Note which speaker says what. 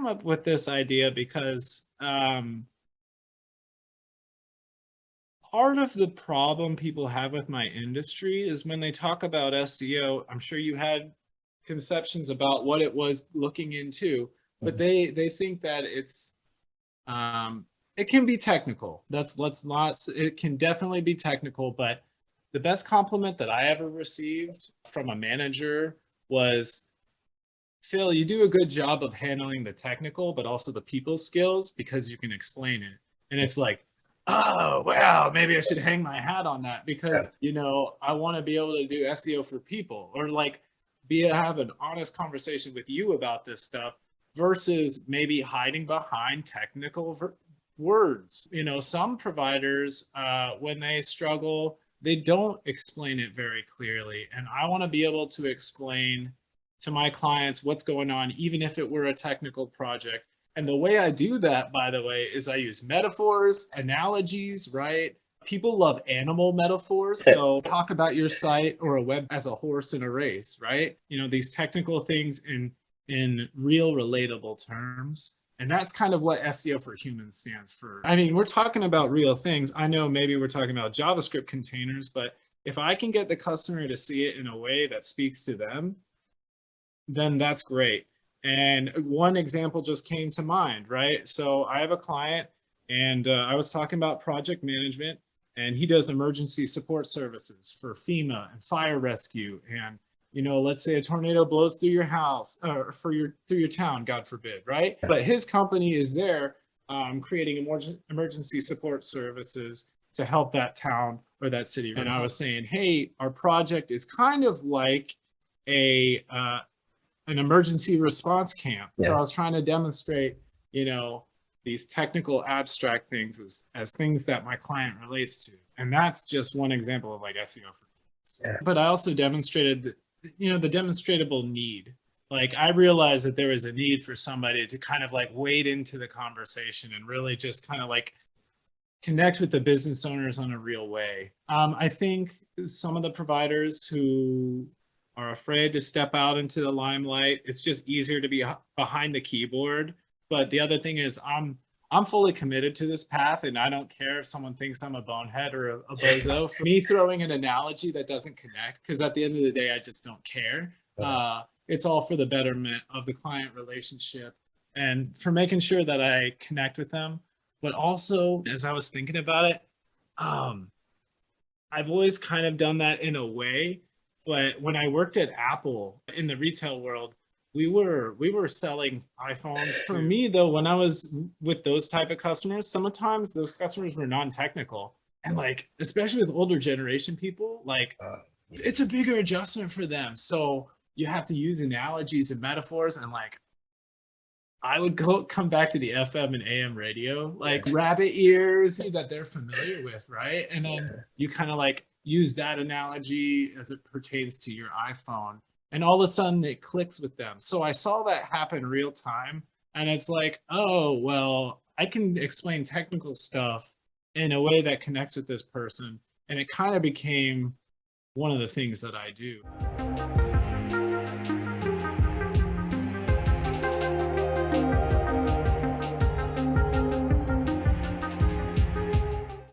Speaker 1: come up with this idea because part of the problem people have with my industry is when they talk about SEO, I'm sure you had conceptions about what it was looking into, but they think that it can be technical. Let's not, it can definitely be technical, but the best compliment that I ever received from a manager was, Phil, you do a good job of handling the technical, but also the people skills because you can explain it. And it's like, oh, wow, maybe I should hang my hat on that because, I want to be able to do SEO for people, or like have an honest conversation with you about this stuff versus maybe hiding behind technical words. Some providers, when they struggle, they don't explain it very clearly. And I want to be able to explain to my clients what's going on, even if it were a technical project. And the way I do that, by the way, is I use metaphors, analogies, right? People love animal metaphors. So talk about your site or a web as a horse in a race, right? These technical things in real relatable terms. And that's kind of what SEO for Humans stands for. I mean, we're talking about real things. I know maybe we're talking about JavaScript containers, but if I can get the customer to see it in a way that speaks to them, then that's great. And one example just came to mind, right? So I have a client and I was talking about project management, and he does emergency support services for FEMA and fire rescue. And, let's say a tornado blows through your house or through your town, God forbid, right? But his company is there creating emergency support services to help that town or that city. And I was saying, hey, our project is kind of like an emergency response camp. Yeah. So I was trying to demonstrate, these technical abstract things as things that my client relates to. And that's just one example of like SEO for Humans. Yeah. But I also demonstrated, the demonstratable need. Like I realized that there was a need for somebody to kind of like wade into the conversation and really just kind of like connect with the business owners on a real way. I think some of the providers who are afraid to step out into the limelight, it's just easier to be behind the keyboard. But the other thing is I'm fully committed to this path, and I don't care if someone thinks I'm a bonehead or a bozo. For me, throwing an analogy that doesn't connect, because at the end of the day, I just don't care. It's all for the betterment of the client relationship and for making sure that I connect with them. But also, as I was thinking about it, I've always kind of done that in a way. But when I worked at Apple in the retail world, we were selling iPhones. For me, though, when I was with those type of customers, sometimes those customers were non-technical. And like, especially with older generation people, like it's a bigger adjustment for them. So you have to use analogies and metaphors, and like, I would come back to the FM and AM radio, like rabbit ears that they're familiar with, right? And then you kind of like use that analogy as it pertains to your iPhone, and all of a sudden it clicks with them. So I saw that happen real time, and it's like, oh, well, I can explain technical stuff in a way that connects with this person. And it kind of became one of the things that I do.